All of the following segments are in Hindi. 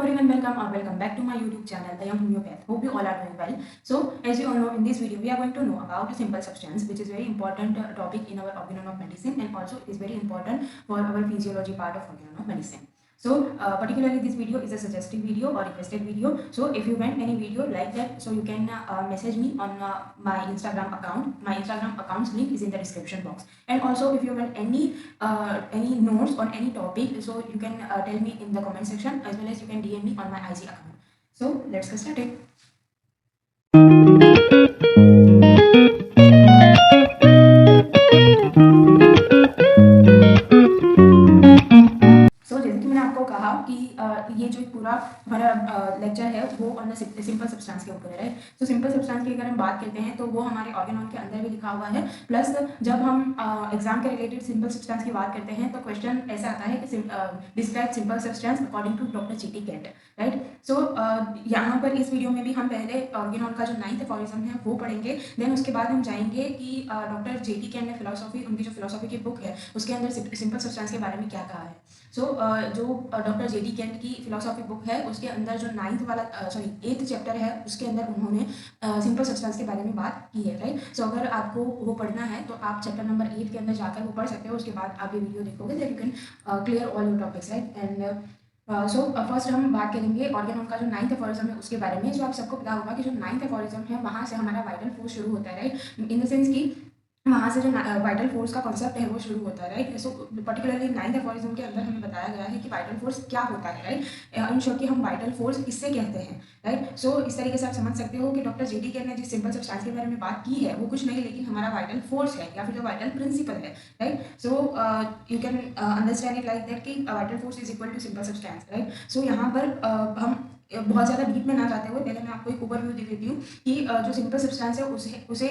everyone, welcome or welcome back to my YouTube channel, I am Homeopath. Hope you all are doing well. So, as you all know, in this video, we are going to know about a simple substance, which is very important topic in our organon of medicine, and also it is very important for our physiology part of organon of medicine. So, particularly this video is a suggested video or requested video. So, if you want any video like that, so you can message me on my Instagram account. My Instagram account's link is in the description box. And also, if you want any notes on any topic, so you can tell me in the comment section, as well as you can DM me on my IG account. So, let's get started. जैसे कि मैंने आपको कहा कि ये जो पूरा हमारा लेक्चर है वो ऑन द सिंपल सब्सटेंस के ऊपर है, राइट। सो सिंपल सब्सटेंस की अगर हम बात करते हैं तो वो हमारे ऑर्गेनॉन के अंदर भी लिखा हुआ है। प्लस जब हम एग्जाम के रिलेटेड सिंपल सब्सटेंस की बात करते हैं तो क्वेश्चन ऐसा आता है कि describe simple substance according to doctor J T. Kent, right. So यहाँ पर इस वीडियो में भी हम पहले ऑर्गेनॉन का जो 9th एफोरिज्म है वो पढ़ेंगे। देन उसके बाद हम जाएंगे कि डॉक्टर जी.टी. कैंट ने फिलोसॉफी, उनकी जो फिलोसॉफी की बुक है उसके अंदर सिंपल सब्सटेंस के बारे में क्या कहा है। सो जो डॉक्टर जी.टी. कैंट की फिलोसॉफी बुक है उसके अंदर जो 8th चैप्टर है उसके अंदर उन्होंने सिंपल सब्सटेंस के बारे में बात की है, राइट। सो अगर आपको वो पढ़ना है तो आप चैप्टर नंबर 8 के अंदर जाकर वो पढ़ सकते हो। उसके बाद आप ये वीडियो देखोगे that you can clear all your topics, right. And so first हम बात करेंगे ऑर्गेनॉन का जो 9th एफोरिज्म है उसके बारे में। जो आप सबको पता होगा कि जो 9th एफोरिज्म है वहाँ से हमारा वाइटल फोर्स शुरू होता है, राइट। इन द सेंस कि वहाँ से जो वाइटल फोर्स का कॉन्सेप्ट है वो शुरू होता है, right. So particularly 9th aphorism के अंदर हमें बताया गया है कि वाइटल फोर्स क्या होता है, राइट। इन शॉर्ट कि हम वाइटल फोर्स किससे कहते हैं, राइट। सो इस तरीके से आप समझ सकते हो कि डॉक्टर जी.टी. कैंट ने जिस सिंपल सब्सटेंस के बारे में बात की है वो कुछ नहीं लेकिन हमारा वाइटल फोर्स है या फिर जो वाइटल प्रिंसिपल है, right. So you can understand it like that कि vital force is equal to simple substance, right. So यहाँ पर हम बहुत ज़्यादा डीप में ना जाते हुए पहले मैं आपको एक ओवरव्यू दे देती हूँ कि जो सिंपल सब्सटेंस है उसे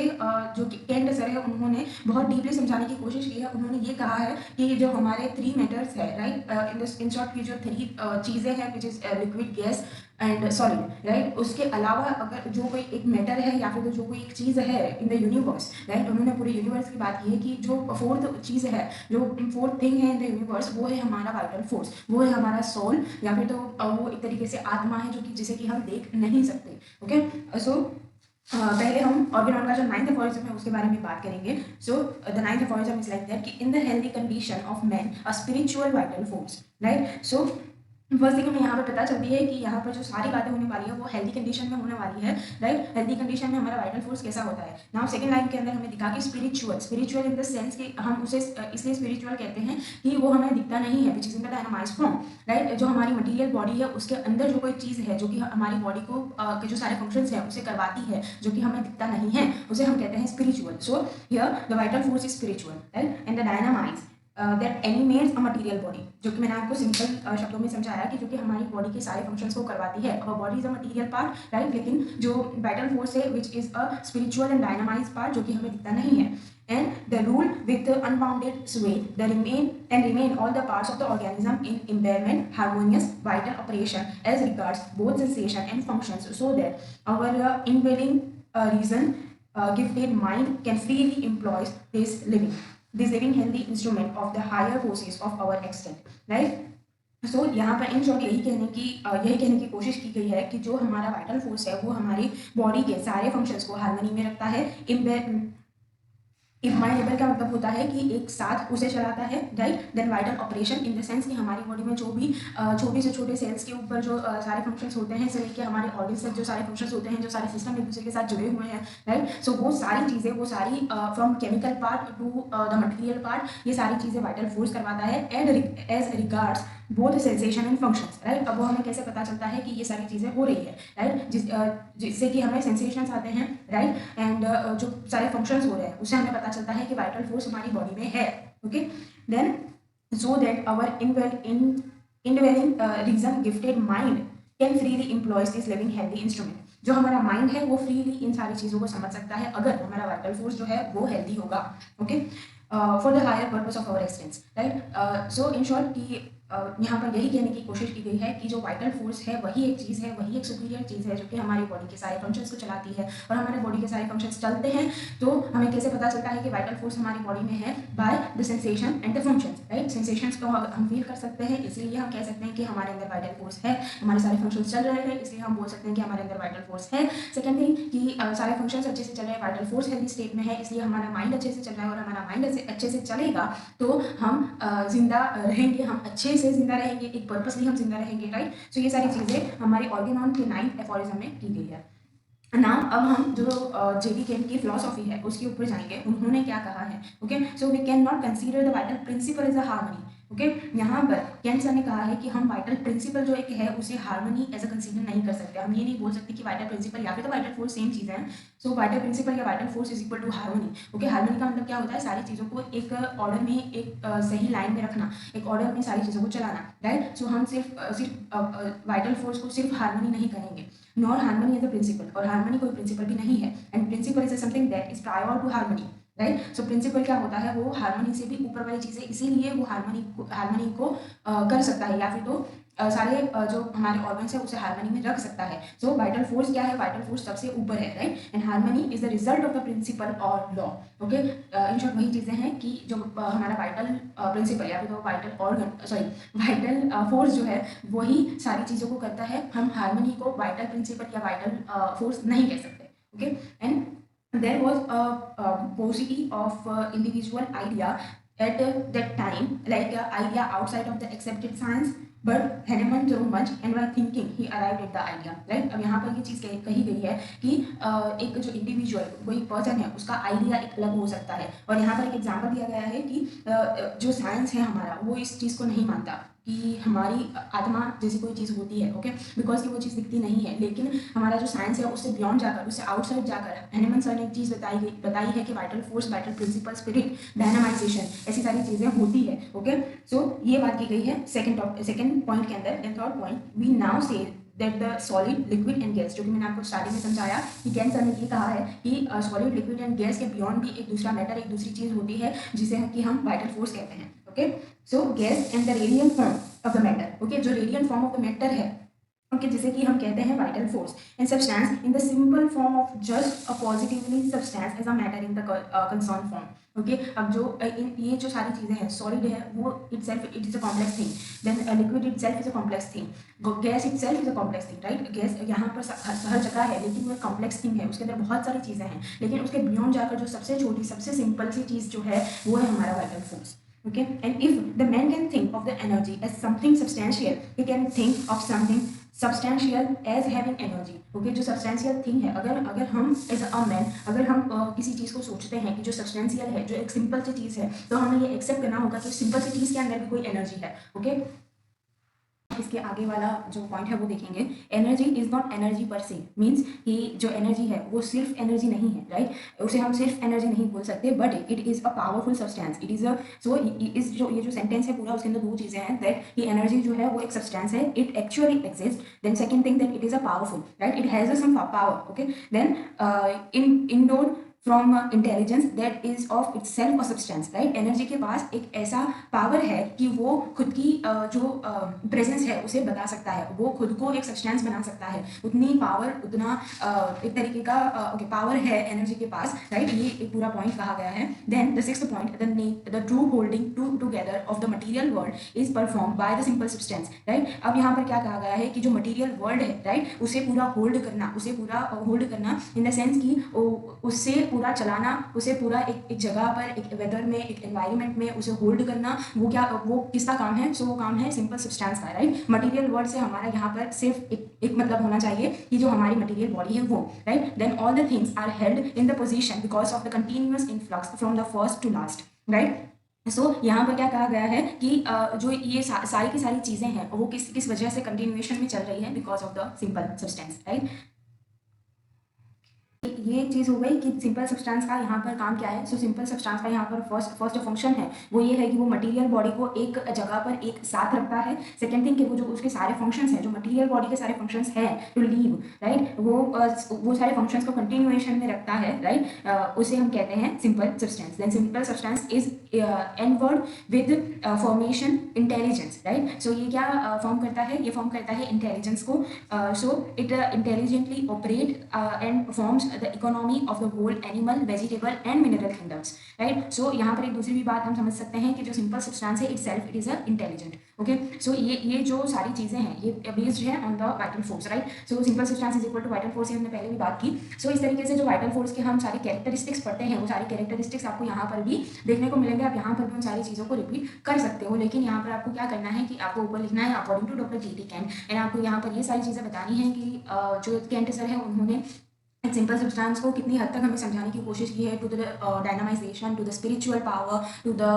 जो कैंट सर है उन्होंने बहुत डीपली समझाने की कोशिश की है। उन्होंने ये कहा है कि जो हमारे 3 मैटर्स है, राइट, इन शॉर्ट की जो 3 चीज़ें हैं which is liquid, gas and solid, right. उसके अलावा अगर जो कोई एक मैटर है या फिर जो कोई एक चीज़ है इन द यूनिवर्स, राइट, उन्होंने पूरे यूनिवर्स की बात की है कि जो 4th चीज़ है, जो 4th थिंग है इन द यूनिवर्स, वो है हमारा वाइटल फोर्स, वो है हमारा सोल, या फिर तो वो एक तरीके से आत्मा है जो कि जिसे कि हम देख नहीं सकते, ओके। सो पहले हम ऑर्गेनॉन का जो 9th एफोरिज्म है उसके बारे में बात करेंगे। So the 9th aphorism is like that कि in the healthy condition of man a spiritual vital force, right. So first thing हमें यहाँ पर पता चलती है कि यहाँ पर जो सारी बातें होने वाली है वो हेल्दी कंडीशन में होने वाली है, राइट। हेल्दी कंडीशन में हमारा वाइटल फोर्स कैसा होता है। नाउ सेकंड लाइन के अंदर हमें दिखा कि स्पिरिचुअल इन द सेंस कि हम उसे इसलिए स्पिरिचुअल कहते हैं कि वो हमें दिखता नहीं है, which is in the dynamized form, right. जो हमारी मटीरियल बॉडी है उसके अंदर जो कोई चीज़ है जो कि हमारी बॉडी को के जो सारे फंक्शंस हैं उसे करवाती है, जो कि हमें दिखता नहीं है, उसे हम कहते हैं spiritual. So here the vital force is spiritual, right, and the dynamize that animates a material body, जो कि मैंने आपको सिंपल शब्दों में समझाया कि जो कि हमारी बॉडी के सारे फंक्शंस को करवाती है। अब body is a material part, right, लेकिन जो वाइटल फोर्स है which is a spiritual and dynamize part, जो कि हमें दिखता नहीं है। And the rule with the unbounded sway, the remain all the parts of the organism in impairment, harmonious, vital operation as regards both sensation and functions, so that our indwelling reason, gifted mind can freely employ this living healthy instrument of the higher forces of our extent, right. सो यहाँ पर इन शॉर्ट यही कहने की कोशिश की गई है कि जो हमारा वाइटल फोर्स है वो हमारी बॉडी के सारे फंक्शंस को हार्मनी में रखता है। इम्बाइलेबल का मतलब होता है कि एक साथ उसे चलाता है, right. Then vital operation in the sense कि हमारी बॉडी में जो भी छोटे से छोटे सेल्स के ऊपर जो सारे फंक्शंस होते हैं से लेके हमारे ऑर्गन्स तक जो सारे फंक्शंस होते हैं, जो सारे सिस्टम एक दूसरे के साथ जुड़े हुए हैं, राइट। सो वो सारी चीज़ें, वो सारी from chemical part to the material part, ये सारी चीज़ें वाइटल फोर्स करवाता है and as regards both sensation and functions, right. अब वो हमें कैसे पता चलता है कि ये सारी चीज़ें हो रही है, राइट, जिससे कि हमें सेंसेशंस आते हैं, राइट, एंड जो सारे फंक्शंस हो रहे हैं उससे हमें पता चलता है कि वाइटल फोर्स हमारी बॉडी में है, okay. Then so that our indwelling reason gifted mind can freely employ this living healthy instrument, जो हमारा माइंड है वो फ्रीली इन सारी चीज़ों को समझ सकता है अगर हमारा वाइटल फोर्स जो है वो हेल्दी होगा, okay, for the higher purpose of our existence, right. So in short कि यहाँ पर यही कहने की कोशिश की गई है कि जो वाइटल फोर्स है वही एक चीज़ है, वही एक सुपीरियर चीज़ है जो कि हमारी बॉडी के सारे फंक्शंस को चलाती है। और हमारे बॉडी के सारे फंक्शंस चलते हैं तो हमें कैसे पता चलता है कि वाइटल फोर्स हमारी बॉडी में है? By the sensation and the functions, right. Sensations को हम फील कर सकते हैं, इसलिए हम कह सकते हैं कि हमारे अंदर वाइटल फोर्स है। हमारे सारे फंक्शंस चल रहे हैं, इसलिए हम बोल सकते हैं कि हमारे अंदर वाइटल फोर्स है। सेकेंड थिंग कि सारे फंक्शंस अच्छे से चल रहे हैं, वाइटल फोर्स हेल्दी स्टेट में है, इसलिए हमारा माइंड अच्छे से चल रहा है। और हमारा माइंड अच्छे से चलेगा तो हम जिंदा रहेंगे, हम अच्छे से जिंदा रहेंगे, एक पर्पसली हम जिंदा रहेंगे, राइट। सो ये सारी चीज़ें हमारे ऑर्गेनॉन के 9th एफोरिज्म में की गई है। नाउ अब हम जो जेडी केन की फिलॉसफी है उसके ऊपर जाएंगे। उन्होंने क्या कहा है? Okay, so we can not consider the vital principle as a harmony. Okay, यहाँ पर केन सर ने कहा है कि हम वाइटल प्रिंसिपल जो एक है उसे हार्मनी एज अ कंसीडर नहीं कर सकते। हम ये नहीं बोल सकते कि वाइटल प्रिंसिपल या फिर तो वाइटल फोर्स सेम चीज़ है। सो वाइटल प्रिंसिपल या vital force is equal to harmony. Okay, harmony का मतलब क्या होता है? सारी चीज़ों को एक ऑर्डर में, एक सही लाइन में रखना, एक ऑर्डर में सारी चीज़ों को चलाना, राइट। सो हम सिर्फ वाइटल फोर्स को सिर्फ हार्मनी नहीं करेंगे, nor harmony as a principle. और हार्मनी कोई प्रिंसिपल भी नहीं है, and principle is something that is prior to harmony, right. So principle क्या होता है? वो हार्मनी से भी ऊपर वाली चीज़ है, इसीलिए वो हार्मनी को कर सकता है, या फिर तो सारे जो हमारे ऑर्गन्स है उसे हार्मनी में रख सकता है। सो वाइटल फोर्स क्या है? वाइटल फोर्स सबसे ऊपर है, right. And harmony is the result of the principle और लॉ। ओके, इन शॉर्ट वही चीज़ें हैं कि जो हमारा वाइटल प्रिंसिपल या फिर तो vital organ, sorry vital force जो है वही सारी चीज़ों को करता है। हम हार्मनी को वाइटल प्रिंसिपल या वाइटल फोर्स नहीं कह सकते। Okay, and there was a paucity of individual idea at that time, like idea outside of the accepted science, but Hahnemann through much and by thinking he arrived at the idea, right। अब यहाँ पर ये चीज़ कही गई है कि एक जो इंडिविजुअल कोई पर्सन है उसका आइडिया एक अलग हो सकता है। और यहाँ पर एक एग्जांपल दिया गया है कि जो साइंस है हमारा वो इस चीज़ को नहीं मानता कि हमारी आत्मा जैसी कोई चीज़ होती है। ओके, बिकॉज कि वो चीज़ दिखती नहीं है, लेकिन हमारा जो साइंस है उससे बियॉन्ड जाकर, उससे आउटसाइड जाकर हैनेमन सर ने एक चीज़ बताई है कि vital force, vital principle, spirit, dynamization, ऐसी सारी चीज़ें होती है। ओके, सो ये बात की गई है सेकेंड पॉइंट के अंदर। And third point, we now see that the solid, liquid and gas, जो कि मैंने आपको स्टार्टिंग में समझाया कि कैन सर ने ये कहा है कि सॉलिड, लिक्विड एंड गैस के बियॉन्ड भी एक दूसरा मैटर, एक दूसरी चीज़ होती है जिसे कि हम वाइटल फोर्स कहते हैं। Okay, so gas and the radiant form of the matter. Okay, जो radiant form of the matter है, ओके, जिसे कि हम कहते हैं vital force, and substance in the simple form of just a positively substance as a matter in the concern form. Okay, अब जो ये जो सारी चीज़ें हैं, सॉलिड है वो itself it is a complex thing, then liquid itself is a complex thing, gas itself is a complex thing, right. Gas यहाँ पर हर जगह है, लेकिन वो कॉम्प्लेक्स थिंग है, उसके अंदर बहुत सारी चीज़ें हैं, लेकिन उसके बियॉन्ड जाकर जो सबसे छोटी, सबसे सिंपल सी चीज़ जो है वो है हमारा vital force. Okay, and if the man can think of the energy as something substantial, he can think of something substantial as having energy. Okay, जो substantial thing है, अगर हम as a man, अगर हम किसी चीज़ को सोचते हैं कि जो substantial है, जो एक सिंपल सी चीज़ है, तो हमें ये एक्सेप्ट करना होगा कि सिंपल सी चीज़ के अंदर भी कोई एनर्जी है। ओके, इसके आगे वाला जो पॉइंट है वो देखेंगे। एनर्जी इज नॉट एनर्जी पर से, मीन्स कि जो एनर्जी है वो सिर्फ एनर्जी नहीं है, राइट। उसे हम सिर्फ एनर्जी नहीं बोल सकते, but it is a powerful substance. It is a so इस जो ये जो सेंटेंस है पूरा, उसके अंदर दो चीज़ें हैं, दैट कि एनर्जी जो है वो एक सब्सटेंस है, it actually exist. Then second thing, that it is a powerful, right, it has some power. Okay, then endowed from intelligence that is of itself a substance, right. Energy के पास एक ऐसा पावर है कि वो खुद की जो प्रेजेंस है उसे बता सकता है, वो खुद को एक सब्सटेंस बना सकता है। उतनी पावर, उतना एक तरीके का पावर है एनर्जी के पास, राइट। ये एक पूरा पॉइंट कहा गया है। Then the sixth point, the true holding together of the material world is perform by the simple substance, right. अब यहाँ पर क्या कहा गया है कि जो मटीरियल वर्ल्ड है, राइट, उसे पूरा होल्ड करना इन द सेंस कि उससे पूरा चलाना, उसे पूरा एक जगह पर, एक वेदर में, एक एनवायरनमेंट में उसे होल्ड करना, वो किसका काम है? सो वो काम है सिंपल सब्सटेंस का, राइट। मटेरियल वर्ड से हमारा यहाँ पर सिर्फ एक मतलब होना चाहिए कि जो हमारी मटेरियल बॉडी है वो, right. Then all the things are held in the position because of the continuous influx from the first to last, right. So यहाँ पर क्या कहा गया है कि जो ये सारी की सारी चीज़ें हैं वो किस वजह से कंटिन्यूएशन में चल रही है? Because of the simple substance, right. ये चीज़ हो गई कि सिंपल सब्सटेंस का यहाँ पर काम क्या है। सो सिंपल सब्सटेंस का यहाँ पर फर्स्ट फंक्शन है वो ये है कि वो मटेरियल बॉडी को एक जगह पर एक साथ रखता है। सेकेंड थिंग कि वो जो उसके सारे फंक्शंस हैं, जो मटेरियल बॉडी के सारे फंक्शंस हैं टू लीव, राइट, वो सारे फंक्शंस को कंटिन्यूएशन में रखता है, राइट, उसे हम कहते हैं simple substance. Then simple substance is endowed with formation intelligence, right. So ये क्या फॉर्म करता है, ये फॉर्म करता है इंटेलिजेंस को। So it intelligently operate and performs the economy of the whole animal, vegetable and mineral kingdoms, right. So यहाँ पर एक दूसरी भी बात हम समझ सकते हैं कि जो सिंपल सब्सटेंस है it is a intelligent, okay. So ये जो सारी चीज़ें हैं ये बेस्ड है on the vital force, right. So simple substance is equal to vital force, हमने पहले भी बात की। सो इस तरीके से जो वाइटल फोर्स के हम सारी कैरेक्टरिस्टिक्स पढ़ते हैं वो सारी कैरेक्टरिस्टिक्स आपको यहाँ पर भी देखने को मिलेंगे। आप यहाँ पर भी उन सारी चीज़ों को रिपीट कर सकते हो, लेकिन यहाँ पर आपको क्या करना है कि आपको ऊपर लिखना है according to doctor J.T. Kent, and आपको यहाँ पर ये सारी चीज़ें बतानी है कि जो कैंट सर है उन्होंने सिंपल सब्सटेंस को कितनी हद तक हमें समझाने की कोशिश की है, to the dynamization, to the spiritual power, to the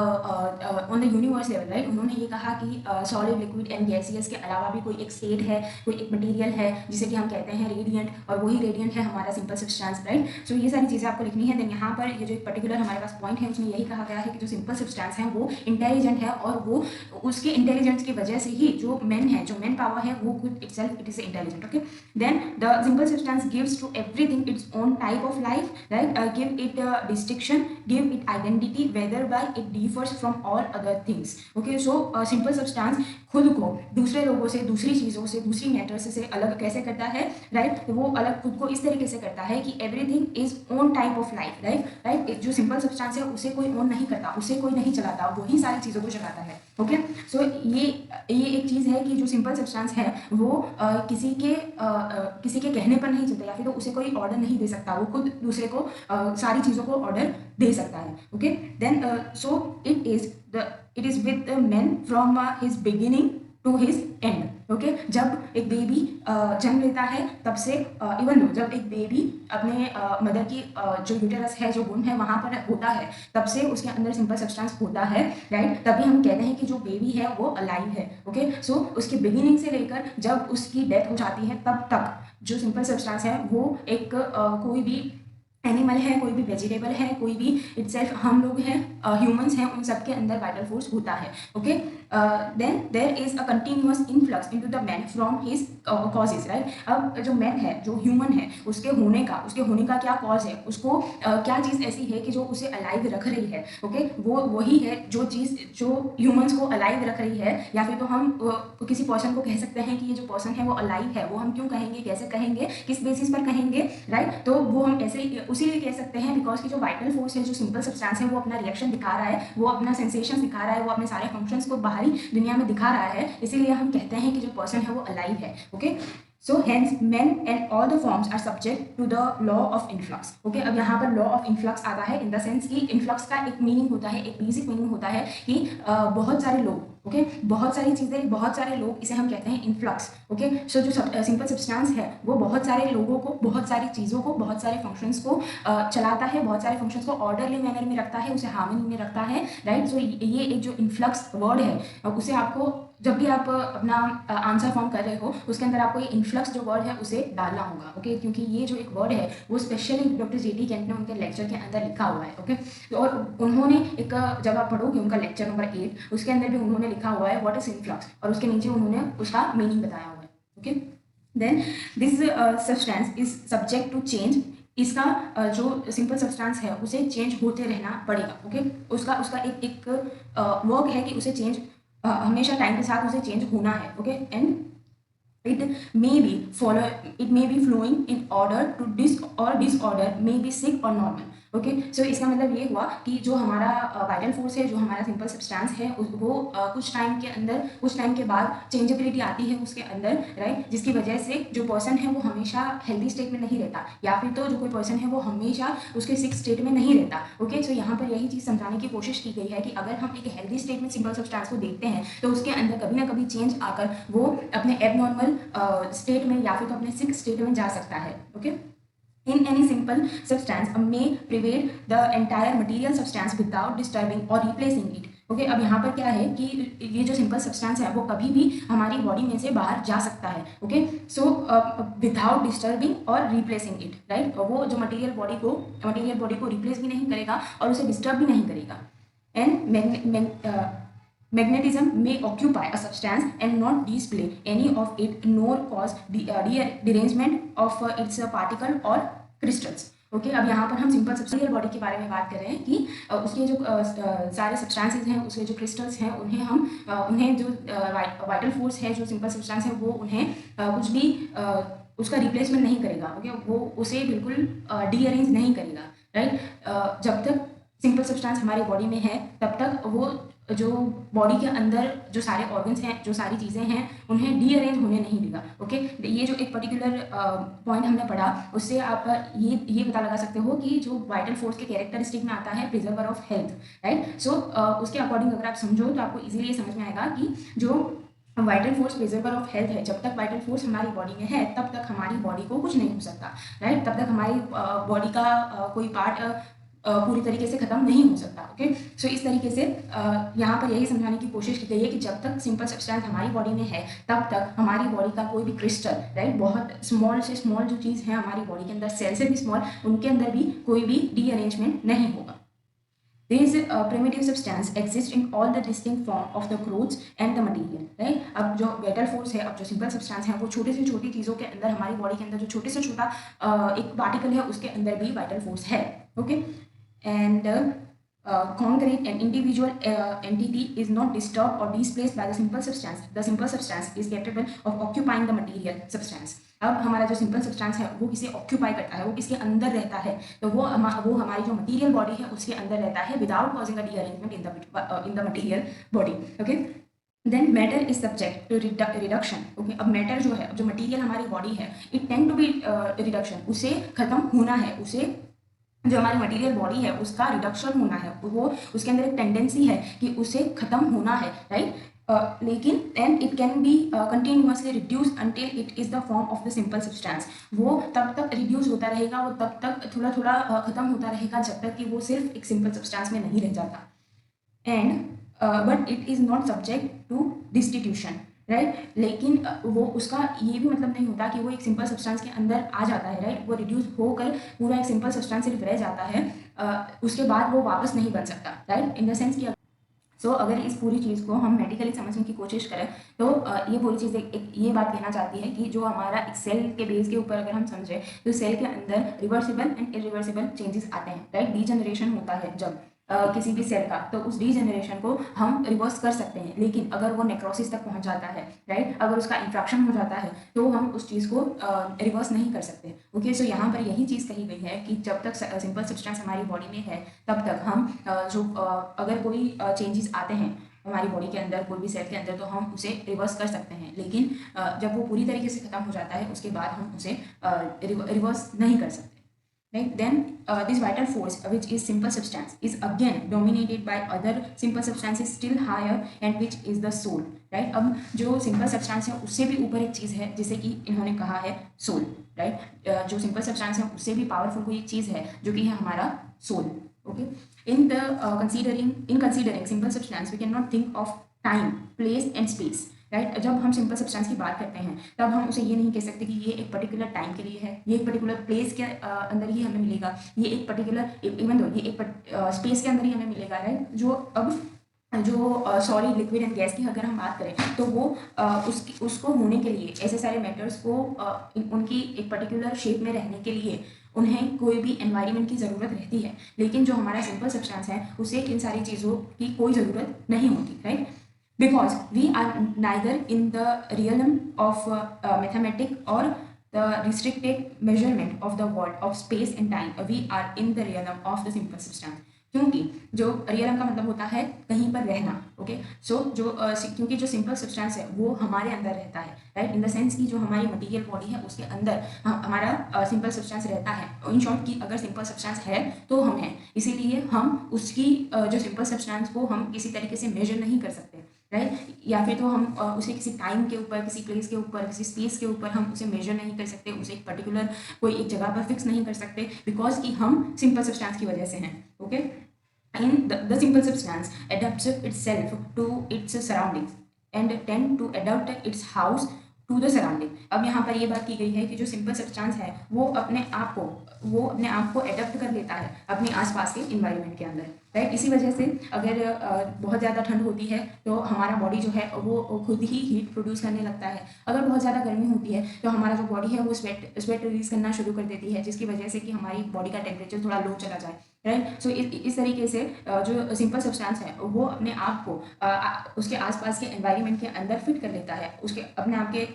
on the universe level, right. उन्होंने ये कहा कि सॉलिड, लिक्विड एंड गैसियस के अलावा भी कोई एक स्टेट है, कोई एक मटेरियल है जिसे कि हम कहते हैं रेडियंट, और वही रेडियंट है हमारा सिंपल सब्सटेंस, राइट। सो ये सारी चीज़ें आपको लिखनी है। देन यहाँ पर ये जो एक पर्टिकुलर हमारे पास पॉइंट है उसमें यही कहा गया है कि जो सिंपल सब्सटेंस है वो इंटेलिजेंट है, और वो उसके इंटेलिजेंस की वजह से ही जो मैन है, जो मैन पावर है, वो खुद itself it is intelligent, okay. Then the simple substance gives to everything its own type of life, right, give it distinction, give it identity whereby it differs from all other things, okay। so simple substance खुद को दूसरे लोगों से, दूसरी चीज़ों से, दूसरी मैटर्स से अलग कैसे करता है, राइट। वो अलग खुद को इस तरीके से करता है कि everything is own type of life, right. जो सिंपल सब्सटेंस है उसे कोई ओन नहीं करता, उसे कोई नहीं चलाता, वही सारी चीज़ों को चलाता है, ओके। सो ये एक चीज़ है कि जो सिंपल सब्सटेंस है वो किसी के कहने पर नहीं चलता, या फिर तो उसे कोई ऑर्डर नहीं दे सकता, वो खुद दूसरे को सारी चीज़ों को ऑर्डर दे सकता है, okay. Then so it is with the man from his beginning to his end, okay. जब एक बेबी जन्म लेता है तब से इवन जब एक बेबी अपने मदर की जो यूटेरस है, जो वुंड है, वहाँ पर होता है, तब से उसके अंदर सिंपल सब्सटेंस होता है, राइट। तभी हम कहते हैं कि जो बेबी है वो अलाइव है, ओके। सो उसके बिगिनिंग से लेकर जब उसकी डेथ हो जाती है तब तक जो सिंपल सब्सटेंस है वो एक कोई भी एनिमल है, कोई भी वेजिटेबल है, कोई भी इटसेल्फ हम लोग हैं, ह्यूमंस हैं, उन सब के अंदर वाइटल फोर्स होता है, okay. Then there is a continuous influx into the man from his causes, right. अब जो मैन है, जो ह्यूमन है, उसके होने का क्या कॉज है, उसको क्या चीज़ ऐसी है कि जो उसे अलाइव रख रही है, ओके। वो वही है जो चीज़ जो ह्यूमंस को अलाइव रख रही है, या फिर तो हम किसी पर्सन को कह सकते हैं कि ये जो पर्सन है वो अलाइव है। वो हम क्यों कहेंगे, कैसे कहेंगे, किस बेसिस पर कहेंगे, राइट। तो वो हम ऐसे उसीलिए कह सकते हैं बिकॉज की जो वाइटल फोर्स है, जो सिंपल सब्सटेंस है, वो अपना रिएक्शन दिखा रहा है, वो अपना सेंसेशन दिखा रहा है, वो अपने सारे फंक्शंस को बाहरी दुनिया में दिखा रहा है, इसीलिए हम कहते हैं कि जो पर्सन है वो अलाइव है, okay. So hence men and all the forms are subject to the law of influx. Okay, अब यहाँ पर law of influx आता है in the sense कि influx का एक मीनिंग होता है, एक बेसिक मीनिंग होता है कि बहुत सारे लोग, ओके, बहुत सारी चीज़ें, बहुत सारे लोग, इसे हम कहते हैं इन्फ्लक्स, ओके। सो जो सिंपल सब्सटेंस है वो बहुत सारे लोगों को, बहुत सारी चीज़ों को, बहुत सारे फंक्शंस को चलाता है, बहुत सारे फंक्शंस को ऑर्डरली मैनर में रखता है, उसे हार्मनी में रखता है, राइट। सो ये एक जो इन्फ्लक्स वर्ड है उसे आपको जब भी आप अपना आंसर फॉर्म कर रहे हो उसके अंदर आपको ये इन्फ्लक्स जो वर्ड है उसे डालना होगा, ओके। क्योंकि ये जो एक वर्ड है वो स्पेशली डॉक्टर J.T. कैंट ने उनके लेक्चर के अंदर लिखा हुआ है, ओके। और उन्होंने एक, जब आप पढ़ोगे उनका लेक्चर नंबर 8 उसके अंदर भी उन्होंने लिखा हुआ है व्हाट इज इन्फ्लक्स, और उसके नीचे उन्होंने उसका मीनिंग बताया हुआ है, okay. Then this substance is subject to change. इसका जो सिंपल सब्सटेंस है उसे चेंज होते रहना पड़ेगा, ओके। उसका एक वर्क है कि उसे चेंज हमेशा टाइम के साथ उसे चेंज होना है, okay. And it may be flowing in order to disorder, may be sick or normal, okay. So इसका मतलब ये हुआ कि जो हमारा वाइटल फोर्स है, जो हमारा सिंपल सब्सटेंस है, वो कुछ टाइम के अंदर, कुछ टाइम के बाद चेंजेबिलिटी आती है उसके अंदर, राइट। जिसकी वजह से जो पर्सन है वो हमेशा हेल्दी स्टेट में नहीं रहता, या फिर तो जो कोई पर्सन है वो हमेशा उसके सिक स्टेट में नहीं रहता, ओके। सो यहाँ पर यही चीज़ समझाने की कोशिश की गई है कि अगर हम एक हेल्दी स्टेट में सिंपल सब्सटेंस को देखते हैं तो उसके अंदर कभी ना कभी चेंज आकर वो अपने एबनॉर्मल स्टेट में या फिर तो अपने सिक स्टेट में जा सकता है, okay. In any simple substance, may pervade the entire material substance without disturbing or replacing it. Okay, अब यहाँ पर क्या है कि ये जो सिंपल सब्सटेंस है वो कभी भी हमारी बॉडी में से बाहर जा सकता है। ओके, सो विदाउट डिस्टर्बिंग और रिप्लेसिंग इट, राइट। वो जो मटेरियल बॉडी को रिप्लेस भी नहीं करेगा और उसे डिस्टर्ब भी नहीं करेगा। And magnetism may occupy a substance and not display any of it nor cause derangement of its particle or crystals। Okay, अब यहाँ पर हम सिंपल सब्सटेंशियल बॉडी के बारे में बात कर रहे हैं कि उसके जो सारे सब्सटेंसेस हैं, उसके जो क्रिस्टल्स हैं, उन्हें जो वाइटल फोर्स है, जो सिंपल सब्सटेंस है, वो उन्हें कुछ भी उसका रिप्लेसमेंट नहीं करेगा। ओके, वो उसे बिल्कुल डीअरेंज नहीं करेगा, राइट। जब तक सिंपल सब्सटेंस हमारी बॉडी में है तब तक वो जो बॉडी के अंदर जो सारे ऑर्गन्स हैं, जो सारी चीज़ें हैं, उन्हें डीअरेंज होने नहीं देगा। ओके, ये जो एक पर्टिकुलर पॉइंट हमने पढ़ा, उससे आप ये पता लगा सकते हो कि जो वाइटल फोर्स के कैरेक्टरिस्टिक में आता है प्रिजर्वर ऑफ हेल्थ, राइट। सो उसके अकॉर्डिंग अगर आप समझो तो आपको इजीली ये समझ में आएगा कि जो vital force preserver of health है, जब तक वाइटल फोर्स हमारी बॉडी में है तब तक हमारी बॉडी को कुछ नहीं हो सकता, राइट। तब तक हमारी बॉडी का कोई पार्ट पूरी तरीके से खत्म नहीं हो सकता। ओके, सो इस तरीके से यहाँ पर यही समझाने की कोशिश की गई है कि जब तक सिंपल सब्सटेंस हमारी बॉडी में है तब तक हमारी बॉडी का कोई भी क्रिस्टल, राइट, बहुत स्मॉल से स्मॉल जो चीज़ है हमारी बॉडी के अंदर, सेल से भी स्मॉल, उनके अंदर भी कोई भी डीअरेंजमेंट नहीं होगा। These primitive substance exist in all the distinct form of the clothes and the material, right। अब जो वाइटल फोर्स है, अब जो सिंपल सब्सटेंस है, वो छोटी से छोटी चीज़ों के अंदर, हमारी बॉडी के अंदर जो छोटे से छोटा एक पार्टिकल है, उसके अंदर भी वाइटल फोर्स है। Okay, and concrete and individual entity is not disturbed or displaced by the simple substance. The simple substance is capable of occupying the material substance। अब हमारा जो सिंपल सब्सटेंस है वो किसे ऑक्यूपाई करता है, वो किसके अंदर रहता है, तो वो हमारी जो मटेरियल बॉडी है उसके अंदर रहता है without causing a derangement in the material body. Okay, then matter is subject to reduction. Okay, अब मैटर जो है, जो मटेरियल हमारी बॉडी है, it tend to be reduction, उसे खत्म होना है, उसे जो हमारी मटेरियल बॉडी है उसका रिडक्शन होना है, वो उसके अंदर एक टेंडेंसी है कि उसे खत्म होना है, राइट। लेकिन and it can be continuously reduce until it is the form of the simple substance. वो तब तक रिड्यूस होता रहेगा, वो तब तक थोड़ा थोड़ा खत्म होता रहेगा जब तक कि वो सिर्फ एक सिंपल सब्सटेंस में नहीं रह जाता। And but it is not subject to destitution, right. लेकिन वो उसका ये भी मतलब नहीं होता कि वो एक सिंपल सब्सटेंस के अंदर आ जाता है, राइट। वो रिड्यूस होकर पूरा एक सिंपल सब्सटेंस सिर्फ रह जाता है, उसके बाद वो वापस नहीं बन सकता, राइट। इन द सेंस कि सो अगर इस पूरी चीज़ को हम मेडिकली समझने की कोशिश करें तो ये पूरी चीज़ एक ये बात कहना चाहती है कि जो हमारा एक सेल के बेस के ऊपर अगर हम समझें तो सेल के अंदर रिवर्सिबल एंड इरिवर्सिबल चेंजेस आते हैं, राइट। डीजनरेशन होता है जब किसी भी सेल का, तो उस डीजनरेशन को हम रिवर्स कर सकते हैं, लेकिन अगर वो नेक्रोसिस तक पहुंच जाता है, राइट, अगर उसका इंफ्रैक्शन हो जाता है तो हम उस चीज़ को रिवर्स नहीं कर सकते। ओके, सो यहाँ पर यही चीज़ कही गई है कि जब तक सिंपल सब्सटेंस हमारी बॉडी में है तब तक हम अगर कोई चेंजेस आते हैं हमारी बॉडी के अंदर, कोई भी सेल के अंदर, तो हम उसे रिवर्स कर सकते हैं, लेकिन जब वो पूरी तरीके से खत्म हो जाता है उसके बाद हम उसे रिवर्स नहीं कर सकते, right। Then this vital force which is simple substance is again dominated by other simple substances still higher and which is the soul, right। अब जो सिंपल सब्सटेंस है उससे भी ऊपर एक चीज़ है जिसे कि इन्होंने कहा है सोल, राइट। जो सिंपल सब्सटेंस है उससे भी पावरफुल कोई एक चीज़ है जो कि है हमारा soul. Okay, in considering simple substance we can not think of time, place and space, right. जब हम सिंपल सब्सटेंस की बात करते हैं तब हम उसे ये नहीं कह सकते कि ये एक पर्टिकुलर टाइम के लिए है, ये एक पर्टिकुलर प्लेस के अंदर ही हमें मिलेगा, ये एक पर्टिकुलर इवन दो ये एक स्पेस के अंदर ही हमें मिलेगा, राइट। जो सॉलिड, लिक्विड एंड गैस की अगर हम बात करें तो वो उसको होने के लिए, ऐसे सारे मैटर्स को उनकी एक पर्टिकुलर शेप में रहने के लिए उन्हें कोई भी एनवायरनमेंट की ज़रूरत रहती है, लेकिन जो हमारा सिंपल सब्सटेंस है उसे इन सारी चीज़ों की कोई ज़रूरत नहीं होती, right. Because we are neither in the realm of mathematics or the restricted measurement of the world of space and time. We are in the realm of the simple substance. क्योंकि जो रियलम का मतलब होता है कहीं पर रहना। ओके, सो क्योंकि जो सिंपल सब्सटेंस है वो हमारे अंदर रहता है, राइट। इन द सेंस कि जो हमारी मटेरियल बॉडी है उसके अंदर हमारा सिंपल सब्सटेंस रहता है। इन शॉर्ट कि अगर सिंपल सब्सटेंस है तो हम हैं, इसीलिए हम उसकी जो सिंपल सब्सटेंस को हम किसी तरीके से मेजर नहीं कर सकते, राइट। या फिर तो हम उसे किसी टाइम के ऊपर, किसी प्लेस के ऊपर, किसी स्पेस के ऊपर हम उसे मेजर नहीं कर सकते, उसे एक पर्टिकुलर कोई एक जगह पर फिक्स नहीं कर सकते, बिकॉज कि हम सिंपल सब्सटेंस की वजह से हैं। Okay, the simple substance adapts itself to its surroundings and tend to adapt its house to the surrounding. अब यहाँ पर ये बात की गई है कि जो सिंपल सब्सटेंस है वो अपने आप को एडप्ट कर लेता है अपने आसपास के इन्वायरमेंट के अंदर, राइट। इसी वजह से अगर बहुत ज़्यादा ठंड होती है तो हमारा बॉडी जो है वो खुद ही हीट प्रोड्यूस करने लगता है। अगर बहुत ज़्यादा गर्मी होती है तो हमारा जो बॉडी है वो स्वेट रिलीज करना शुरू कर देती है, जिसकी वजह से कि हमारी बॉडी का टेम्परेचर थोड़ा लो चला जाए, राइट। सो इस तरीके से जो सिंपल सब्सटेंस है वो अपने आप को उसके आसपास के एनवायरनमेंट के अंदर फिट कर लेता है, उसके अपने आप के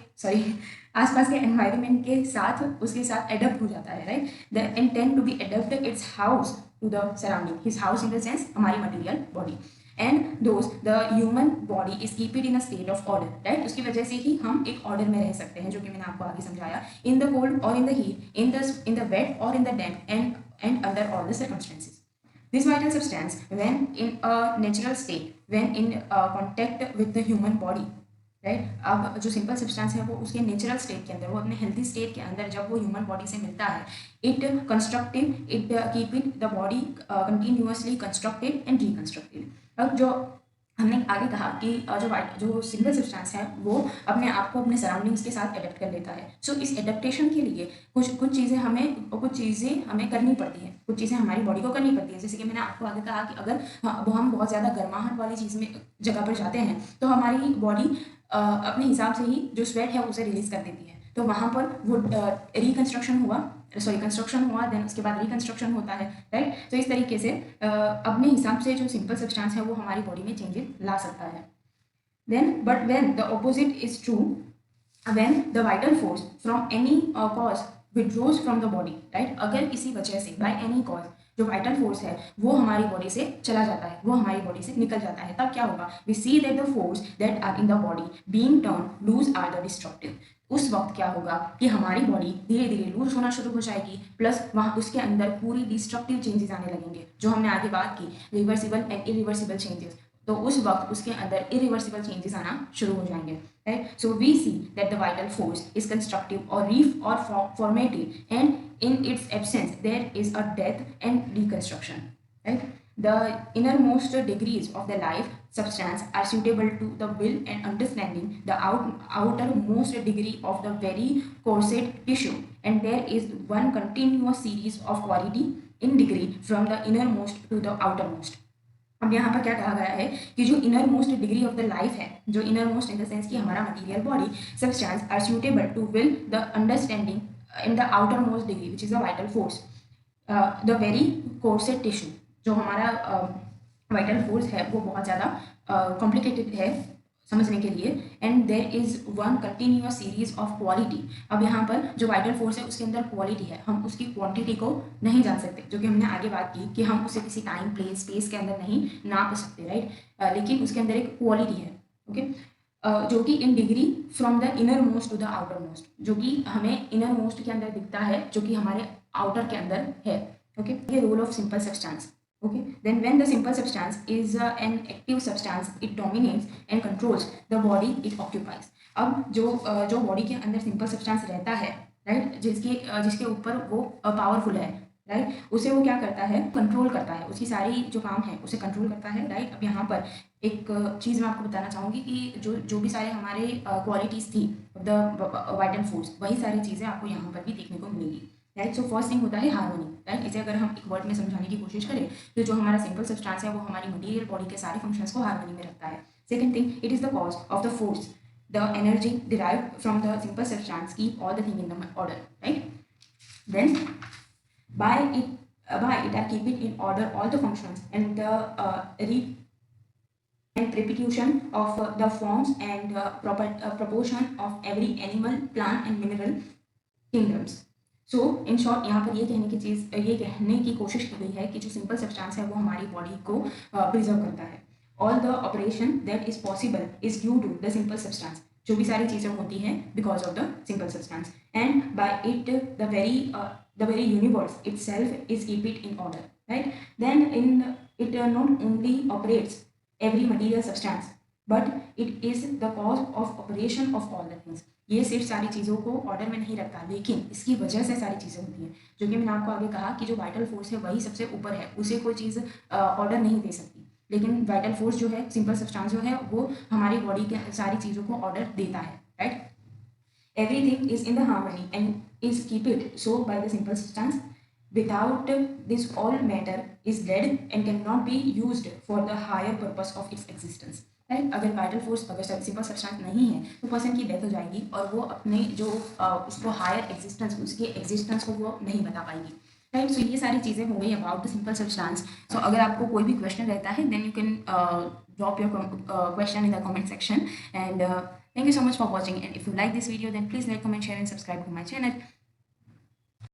आसपास के एनवायरनमेंट के साथ उसके साथ एडप्ट हो जाता है, right. The intent to be adapt its house to the surrounding, his house in the sense हमारी material body. And those the human body is keep it in a state of order, right. उसकी वजह से ही हम एक ऑर्डर में रह सकते हैं, जो कि मैंने आपको आगे समझाया, इन द कोल्ड और in the heat, in the wet और in the damp and under all the circumstances. This vital substance, when in a natural state, when in contact with the human body, right. अब जो सिंपल सब्सटेंस है वो उसके नेचुरल स्टेट के अंदर, वो अपने हेल्थी स्टेट के अंदर जब वो ह्यूमन बॉडी से मिलता है, it constructive, it keep it the body continuously constructed and reconstructed. अब जो हमने आगे कहा कि जो सिंगल सब्सटेंस है वो अपने आप को अपने सराउंडिंग्स के साथ एडेप्ट कर लेता है। सो इस एडेप्टेशन के लिए कुछ चीज़ें हमें करनी पड़ती हैं, कुछ चीज़ें हमारी बॉडी को करनी पड़ती है। जैसे कि मैंने आपको आगे कहा कि अगर हम बहुत ज़्यादा गर्माहट वाली चीज़ में जगह पर जाते हैं तो हमारी बॉडी अपने हिसाब से ही जो स्वेट है उसे रिलीज कर देती है, तो वहाँ पर वो कंस्ट्रक्शन हुआ, देन उसके बाद रिकंस्ट्रक्शन होता है, राइट। तो इस तरीके से अपने हिसाब से जो सिंपल सब्सटेंस है वो हमारी बॉडी में चेंजेस ला सकता है। Then but when the opposite is true, when the vital force from any cause withdraws from the body, right. अगर किसी वजह से बाय एनी कॉज जो वाइटल फोर्स है वो हमारी बॉडी से चला जाता है, वो हमारी बॉडी से निकल जाता है, तब क्या होगा, we see that the force that are in the body being turn loose are the destructive. उस वक्त क्या होगा कि हमारी बॉडी धीरे धीरे लूज होना शुरू हो जाएगी, प्लस वहाँ उसके अंदर पूरी डिस्ट्रक्टिव चेंजेस आने लगेंगे, जो हमने आगे बात की, रिवर्सिबल एंड इरिवर्सिबल चेंजेस। तो उस वक्त उसके अंदर इरिवर्सिबल चेंजेस आना शुरू हो जाएंगे, right. So we see that the vital force is constructive और formative, and in its absence there is a death and reconstruction, right. The innermost degrees of the life substance are suitable to the will and understanding, the outermost degree of the very coarset tissue, and there is one continuous series of quality in degree from the innermost to the outermost। अब यहाँ पर क्या कहा गया है कि जो innermost degree of the life है, जो innermost in the sense कि हमारा material body substance are suitable to will the understanding in the outermost degree which is a vital force, the very coarset tissue, जो हमारा vital force है वो बहुत ज़्यादा complicated है समझने के लिए, and there is one continuous series of quality. अब यहाँ पर जो वाइटल फोर्स है उसके अंदर क्वालिटी है, हम उसकी क्वांटिटी को नहीं जान सकते, जो कि हमने आगे बात की कि हम उसे किसी टाइम प्लेस स्पेस के अंदर नहीं नाप सकते, राइट। लेकिन उसके अंदर एक क्वालिटी है, ओके, जो कि in degree from the innermost to the outermost, जो कि हमें इनर मोस्ट के अंदर दिखता है, जो कि हमारे आउटर के अंदर है, ओके। ये role of simple substance, okay, then when the simple substance is an active substance, it dominates and controls the body it occupies। अब जो बॉडी के अंदर सिंपल सब्सटेंस रहता है, राइट, जिसके ऊपर वो पावरफुल है, राइट, उसे वो क्या करता है, कंट्रोल करता है, उसकी सारी जो काम है उसे कंट्रोल करता है, राइट। अब यहाँ पर एक चीज़ मैं आपको बताना चाहूँगी कि जो भी सारे हमारे क्वालिटीज़ थी द वाइटल फोर्स, वही सारी चीज़ें आपको यहाँ पर भी देखने को मिलेंगी, राइट। सो फर्स्ट थिंग होता है हार्मोनी, राइट। इसे अगर हम एक वर्ड में समझाने की कोशिश करें तो जो हमारा सिंपल सब्सटेंस है वो हमारी मटेरियल बॉडी के सारे फंक्शंस को हार्मोनी में रखता है। Second thing, it is the cause of the force, the energy derived from the simple substance keep all the thing in the order, right. Then by it are keep it in order all the functions and the repetition of the forms and proportion of every animal, plant and mineral kingdoms। So in short यहाँ पर ये कहने की कोशिश की गई है कि जो सिंपल सब्सटेंस है वो हमारी बॉडी को प्रिजर्व करता है। All the operation that is possible is due to the simple substance, जो भी सारी चीज़ें होती हैं because of the simple substance, and by it the very universe itself is keep it in order, right। Then it not only operates every material substance, but it is the cause of operation of all the things। ये सिर्फ सारी चीज़ों को ऑर्डर में नहीं रखता, लेकिन इसकी वजह से सारी चीज़ें होती हैं। जो कि मैंने आपको आगे कहा कि जो वाइटल फोर्स है वही सबसे ऊपर है, उसे कोई चीज़ ऑर्डर नहीं दे सकती। लेकिन वाइटल फोर्स जो है, सिंपल सब्सटेंस जो है, वो हमारी बॉडी के सारी चीज़ों को ऑर्डर देता है, right? Everything is in the harmony and is keep it so by the simple substance. Without this, all matter is dead and cannot be used for the higher purpose of its existence. Right? अगर वाइटल फोर्स, अगर सिंपल सब्सटेंस नहीं है तो पर्सन की डेथ हो जाएगी और वो अपने जो उसको हायर एग्जिस्टेंस, उसके एग्जिस्टेंस को वो नहीं बता पाएगी, राइट? सो ये सारी चीज़ें हो गई about the simple substance. So अगर आपको कोई भी क्वेश्चन रहता है then you can drop your question in the comment section, and thank you so much for watching, and if you like this video then please like, comment, share and subscribe to my channel.